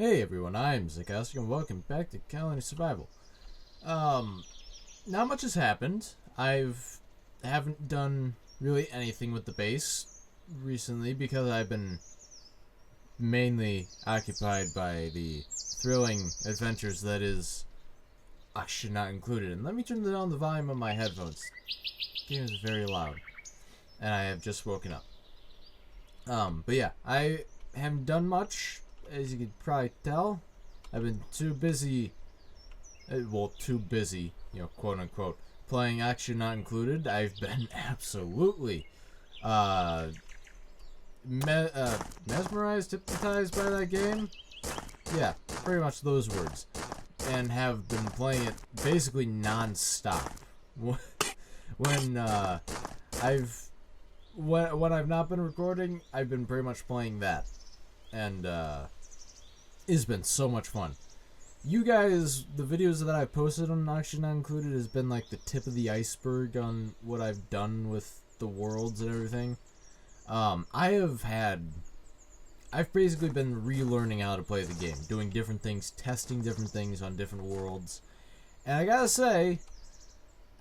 Hey everyone, I'm Zachostic and welcome back to Colony Survival. Not much has happened. Haven't done really anything with the base recently because I've been mainly occupied by the thrilling adventures that is actually not included. And let me turn down the volume of my headphones. The game is very loud. And I have just woken up. But yeah, I haven't done much. As you can probably tell, I've been too busy, quote unquote, playing Action Not Included. I've been absolutely mesmerized, hypnotized by that game. Yeah, pretty much those words. And have been playing it basically non-stop. When I've not been recording, I've been pretty much playing that. And it's been so much fun. You guys, the videos that I've posted on Action Not Included has been like the tip of the iceberg on what I've done with the worlds and everything. I've basically been relearning how to play the game, doing different things, testing different things on different worlds. And I gotta say,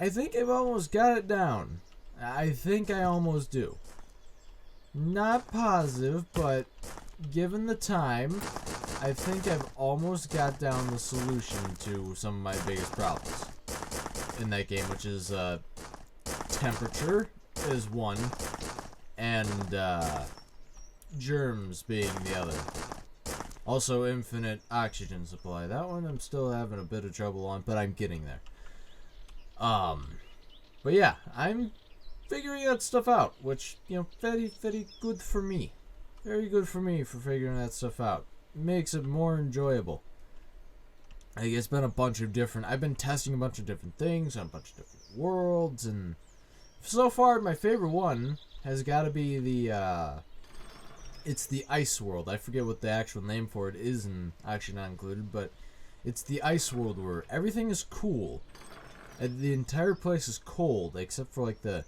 I think I've almost got it down. I think I almost do. Not positive, but given the time, I think I've almost got down the solution to some of my biggest problems in that game, which is temperature is one, and germs being the other. Also, infinite oxygen supply. That one I'm still having a bit of trouble on, but I'm getting there. But yeah, I'm figuring that stuff out, which, very, very good for me. Very good for me for figuring that stuff out. Makes it more enjoyable. Like, it's been a bunch of different... I've been testing a bunch of different things on a bunch of different worlds, and so far, my favorite one has got to be the, it's the ice world. I forget what the actual name for it is, and actually not included, but it's the ice world where everything is cool. And the entire place is cold, except for, like, the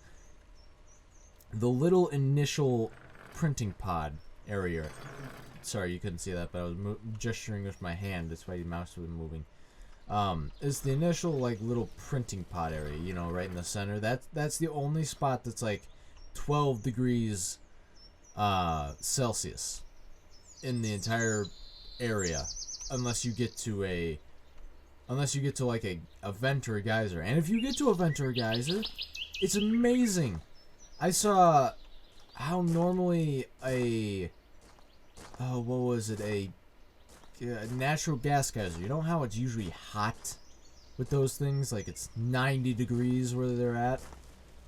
little initial printing pod area. Sorry, you couldn't see that, but I was gesturing with my hand. That's why the mouse was moving. It's the initial, like, little printing pod area, right in the center. That's the only spot that's, like, 12 degrees Celsius in the entire area, unless you get to like a vent or a geyser. And if you get to a vent or a geyser, it's amazing. I saw how normally a natural gas geyser, you know how it's usually hot with those things, like it's 90 degrees where they're at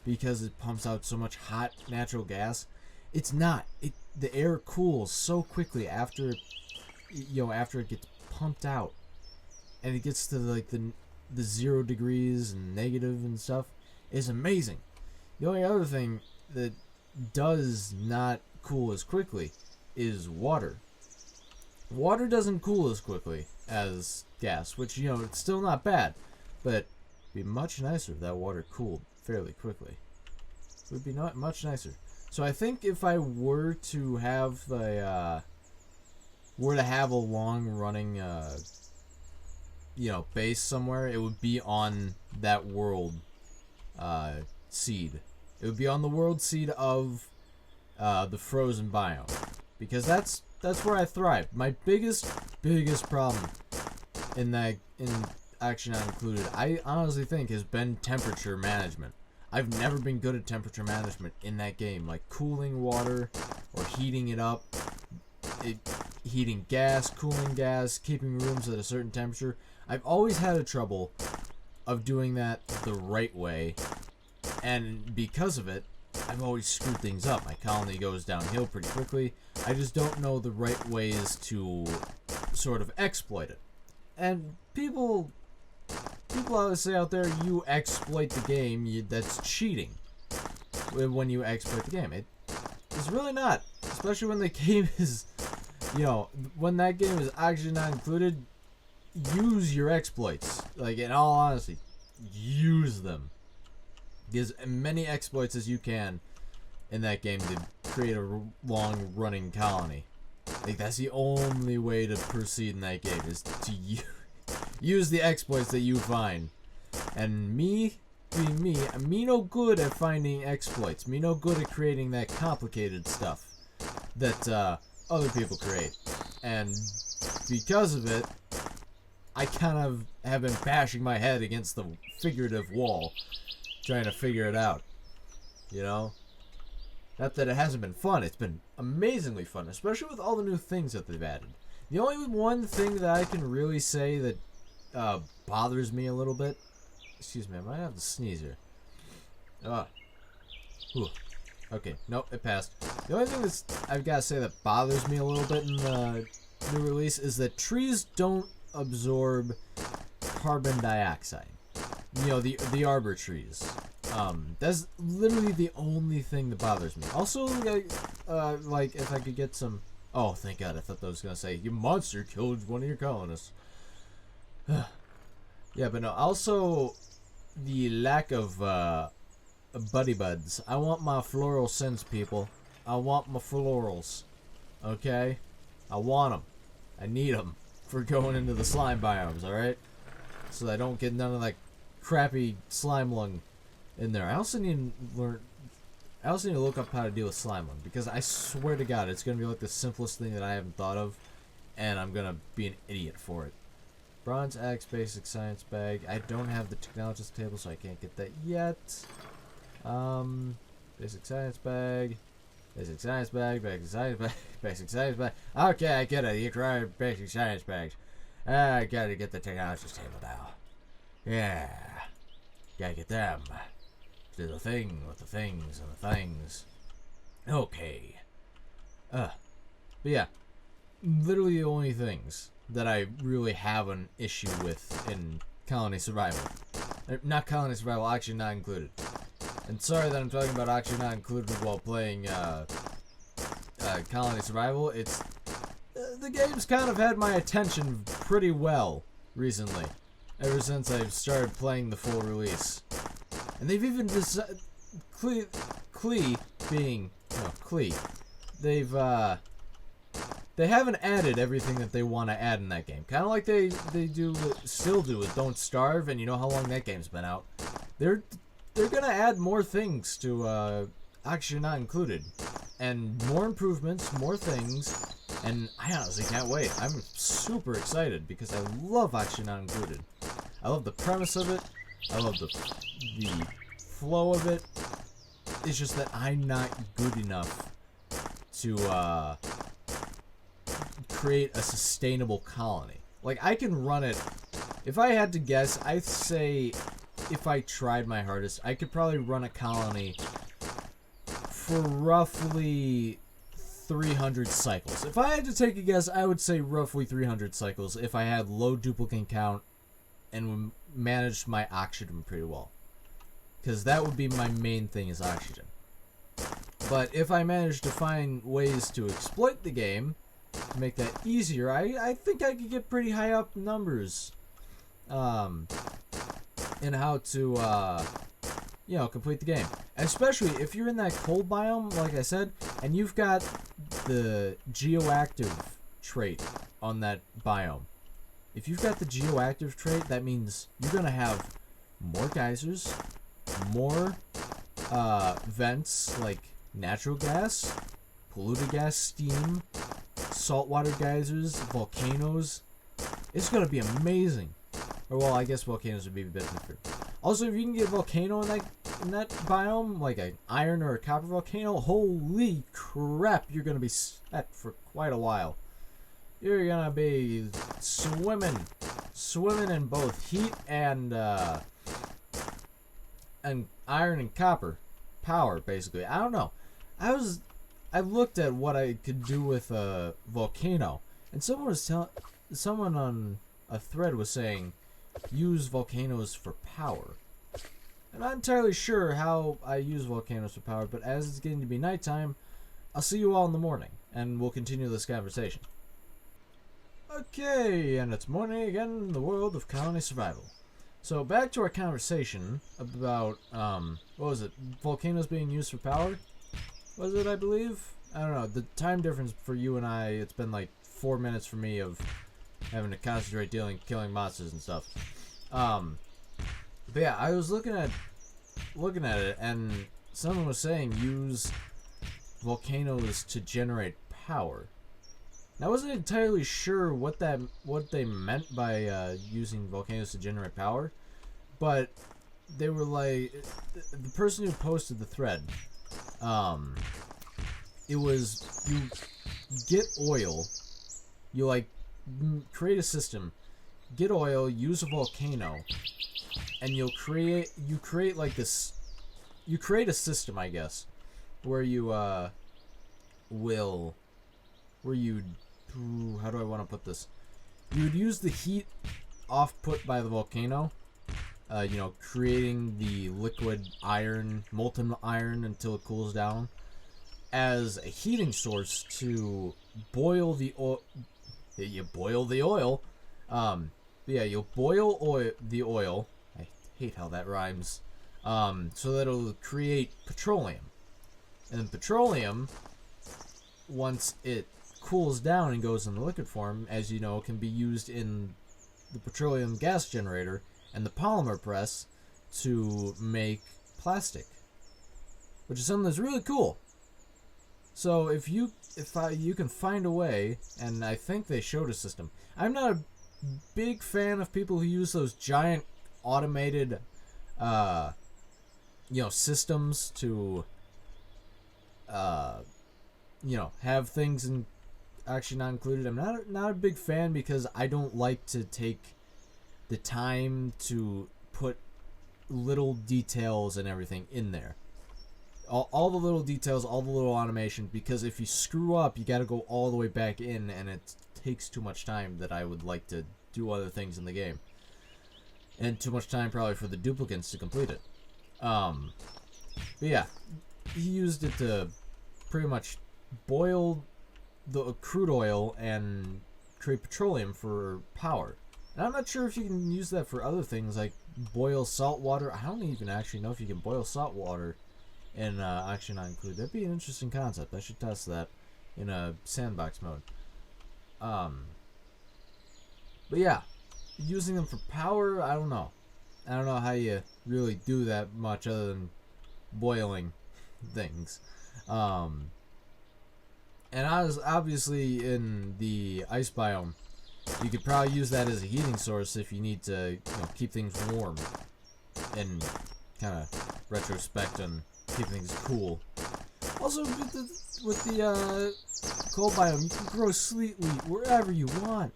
because it pumps out so much hot natural gas. It's not. The air cools so quickly after it gets pumped out, and it gets to like the 0 degrees and negative and stuff. It's amazing. The only other thing that does not cool as quickly is water. Water doesn't cool as quickly as gas, which, it's still not bad, but it'd be much nicer if that water cooled fairly quickly. It would be not much nicer. So I think if I were to have a long running base somewhere, it would be on that world seed. It would be on the world seed of the frozen biome, because that's where I thrive. My biggest problem in Action Not Included, I honestly think, has been temperature management. I've never been good at temperature management in that game, like cooling water or heating it up, heating gas, cooling gas, keeping rooms at a certain temperature. I've always had a trouble of doing that the right way, and because of it, I've always screwed things up. My colony goes downhill pretty quickly. I just don't know the right ways to sort of exploit it. And people always say out there, you exploit the game, that's cheating when you exploit the game. It's really not. Especially when the game is, when that game is actually not included, use your exploits. Like, in all honesty, use them. Get as many exploits as you can in that game to create a long running colony. Like, that's the only way to proceed in that game, is to use the exploits that you find. And me, being me no good at finding exploits. Me no good at creating that complicated stuff that other people create. And because of it, I kind of have been bashing my head against the figurative wall, trying to figure it out. You know? Not that it hasn't been fun, it's been amazingly fun, especially with all the new things that they've added. The only one thing that I can really say that bothers me a little bit, excuse me, I might have to sneeze here. Okay, nope, it passed. The only thing that's, I've got to say, that bothers me a little bit in the new release is that trees don't absorb carbon dioxide. You know, the arbor trees. That's literally the only thing that bothers me. Also, like, if I could get some... Oh, thank God, I thought that was going to say, your monster killed one of your colonists. Yeah, but no, also, the lack of, buddy buds. I want my floral scents, people. I want my florals. Okay? I want them. I need them for going into the slime biomes, alright? So I don't get none of that crappy slime lung in there. I also need to look up how to deal with slime lung, because I swear to God, it's gonna be like the simplest thing that I haven't thought of, and I'm gonna be an idiot for it. Bronze axe, basic science bag. I don't have the technologist table, so I can't get that yet. Basic science bag. Basic science bag, basic science bag, basic science bag. Okay, I get it. You try basic science bags. I gotta get the technologist table now. Yeah. Gotta get them. Do the thing with the things and the things. Okay. But yeah. Literally the only things that I really have an issue with in colony survival. Not colony survival, actually not included. And sorry that I'm talking about actually not included while playing colony survival. It's the game's kind of had my attention pretty well recently, ever since I've started playing the full release. And they've even decided, they haven't added everything that they want to add in that game. Kind of like they still do with Don't Starve, and you know how long that game's been out. They're gonna add more things to actually not included, and more improvements, more things, and I honestly can't wait. I'm super excited because I love actually not included. I love the premise of it. I love the flow of it. It's just that I'm not good enough to create a sustainable colony. Like, I can run it. If I had to guess, I'd say if I tried my hardest, I could probably run a colony for roughly 300 cycles. If I had to take a guess, I would say roughly 300 cycles if I had low duplicate count and managed my oxygen pretty well. Because that would be my main thing, is oxygen. But if I managed to find ways to exploit the game to make that easier, I think I could get pretty high up numbers in how to complete the game. Especially if you're in that cold biome, like I said, and you've got the geoactive trait on that biome. If you've got the geoactive trait, that means you're gonna have more geysers, more vents like natural gas, polluted gas, steam, saltwater geysers, volcanoes. It's gonna be amazing. Or, well, I guess volcanoes would be a bit different. Also, if you can get a volcano in that biome, like an iron or a copper volcano, holy crap, you're gonna be set for quite a while. You're gonna be swimming in both heat and iron and copper power, basically. I don't know. I looked at what I could do with a volcano, and someone on a thread was saying, use volcanoes for power. I'm not entirely sure how I use volcanoes for power, but as it's getting to be nighttime, I'll see you all in the morning, and we'll continue this conversation. Okay, and it's morning again in the world of colony survival. So back to our conversation about, what was it, volcanoes being used for power? Was it, I believe? I don't know, the time difference for you and I, it's been like 4 minutes for me of having to concentrate killing monsters and stuff. But yeah, I was looking at it, and someone was saying use volcanoes to generate power. Now, I wasn't entirely sure what they meant by using volcanoes to generate power, but they were like, the person who posted the thread, it was, you get oil, you like create a system, get oil, use a volcano, and you create like this, you create a system, I guess, where you how do I want to put this? You would use the heat off put by the volcano, you know, creating the liquid iron, molten iron until it cools down, as a heating source to boil the oil. You boil the oil. Yeah, you'll boil the oil. I hate how that rhymes. So that it'll create petroleum. And petroleum, once it cools down and goes in the liquid form, as you know, can be used in the petroleum gas generator and the polymer press to make plastic, which is something that's really cool. So if you can find a way, and I think they showed a system. I'm not a big fan of people who use those giant automated you know, systems to you know, have things in actually not included. I'm not a big fan because I don't like to take the time to put little details and everything in there. All the little details, all the little automation, because if you screw up, you gotta go all the way back in, and it takes too much time that I would like to do other things in the game. And too much time probably for the duplicants to complete it. But yeah, he used it to pretty much boil the crude oil and create petroleum for power. And I'm not sure if you can use that for other things, like boil salt water. I don't even actually know if you can boil salt water and actually not include. That'd be an interesting concept. I should test that in a sandbox mode. But yeah, using them for power, I don't know. I don't know how you really do that much other than boiling things. And I was obviously in the ice biome. You could probably use that as a heating source if you need to, you know, keep things warm and kind of retrospect and keep things cool. Also, with the cold biome, you can grow sleet wheat wherever you want.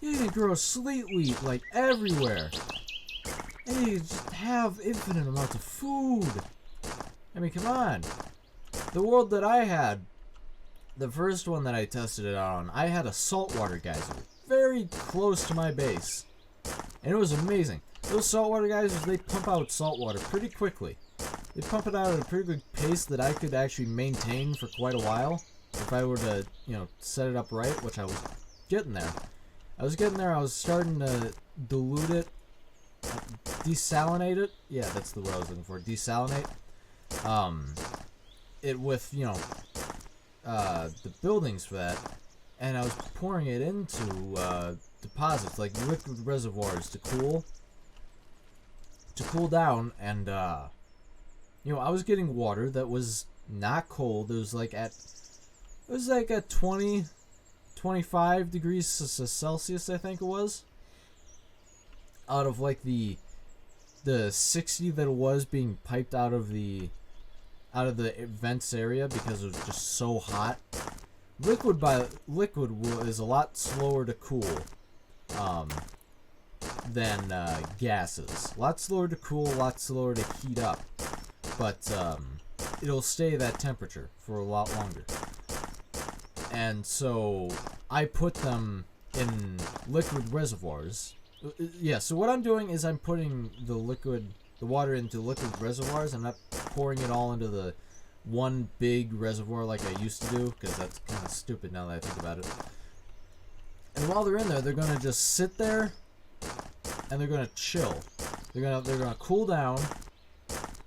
You can grow sleet wheat like everywhere, and you just have infinite amounts of food. I mean, come on. The world that I had, the first one that I tested it out on, I had a saltwater geyser very close to my base, and it was amazing. Those saltwater geysers, they pump out saltwater pretty quickly. They pump it out at a pretty good pace that I could actually maintain for quite a while if I were to, you know, set it up right, which I was getting there. I was starting to dilute it, desalinate it. Yeah, that's the word I was looking for. Desalinate. It with, you know, the buildings for that, and I was pouring it into deposits like liquid reservoirs to cool down, and you know, I was getting water that was not cold. It was like at 20, 25 degrees Celsius, I think it was, out of like the 60 that it was being piped out of the vents area because it was just so hot. Liquid is a lot slower to cool than gases. A lot slower to cool, a lot slower to heat up, but it'll stay that temperature for a lot longer. And so I put them in liquid reservoirs. Yeah, so what I'm doing is I'm putting the water into liquid reservoirs. I'm not pouring it all into the one big reservoir like I used to do, because that's kind of stupid now that I think about it. And while they're in there, they're gonna just sit there and they're gonna chill. They're gonna cool down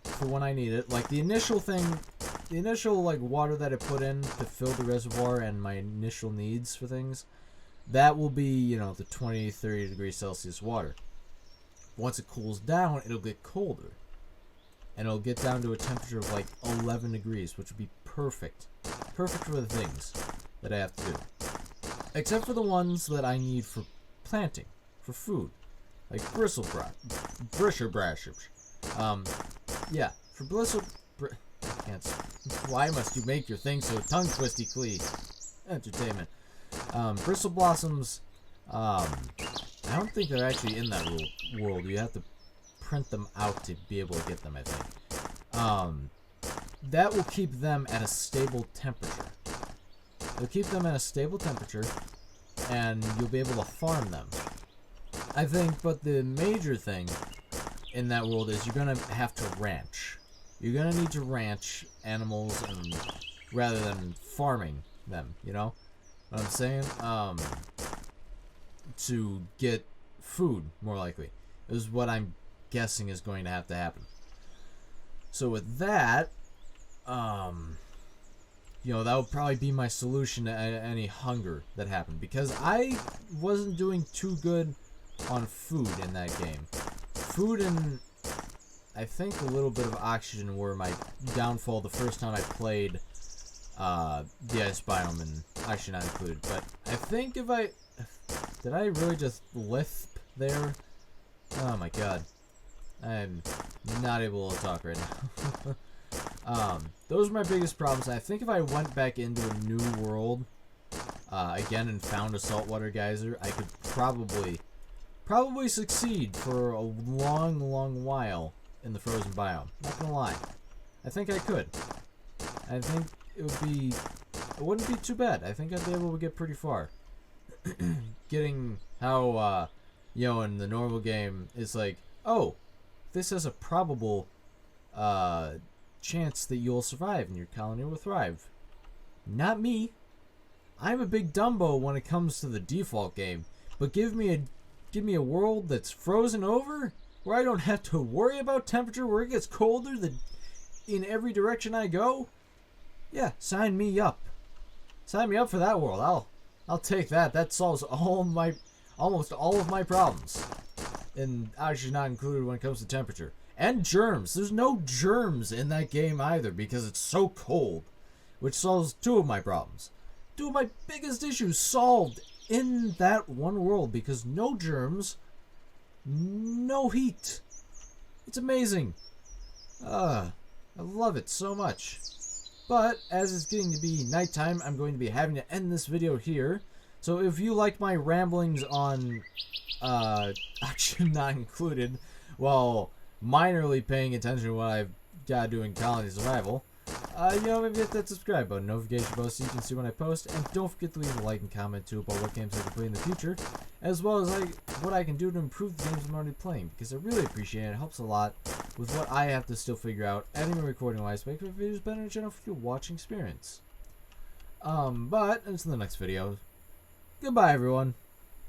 for when I need it. Like the initial thing the initial like water that I put in to fill the reservoir and my initial needs for things, that will be, you know, the 20, 30 degrees Celsius water. Once it cools down, it'll get colder. And it'll get down to a temperature of like 11 degrees, which would be perfect. Perfect for the things that I have to do. Except for the ones that I need for planting, for food. Like brashers. Yeah, for why must you make your thing so tongue twisty, please? Entertainment. Bristle blossoms, I don't think they're actually in that world. You have to print them out to be able to get them, I think. That will keep them at a stable temperature. It'll keep them at a stable temperature, and you'll be able to farm them. I think, but the major thing in that world is you're gonna have to ranch. You're gonna need to ranch animals and rather than farming them, you know what I'm saying? To get food, more likely, is what I'm guessing is going to have to happen. So with that, you know, that would probably be my solution to any hunger that happened, because I wasn't doing too good on food in that game. Food and I think a little bit of oxygen were my downfall the first time I played the ice biome, and oxygen not included. But I think if did I really just lisp there? Oh my god, I'm not able to talk right now. Those are my biggest problems. I think if I went back into a new world again and found a saltwater geyser, I could probably succeed for a long while in the frozen biome. Not gonna lie, I think I could. I think it wouldn't be too bad. I think I'd be able to get pretty far. Getting how you know, in the normal game it's like, oh, this has a probable chance that you'll survive and your colony will thrive. Not me. I'm a big Dumbo when it comes to the default game, but give me a world that's frozen over, where I don't have to worry about temperature, where it gets colder in every direction I go. Yeah, sign me up. Sign me up for that world. I'll take that. That solves almost all of my problems. And oxygen not included when it comes to temperature. And germs. There's no germs in that game either because it's so cold, which solves two of my problems. Two of my biggest issues solved in that one world, because no germs, no heat. It's amazing. I love it so much. But as it's getting to be nighttime, I'm going to be having to end this video here. So if you like my ramblings on oxygen not included, while minorly paying attention to what I've got to do in colony survival, you know, maybe hit that subscribe button, notification bell, so you can see when I post, and don't forget to leave a like and comment too about what games I can play in the future, as well as what I can do to improve the games I'm already playing, because I really appreciate it. It helps a lot with what I have to still figure out, editing and recording wise, make my videos better in general for your watching experience. But until the next video, goodbye everyone.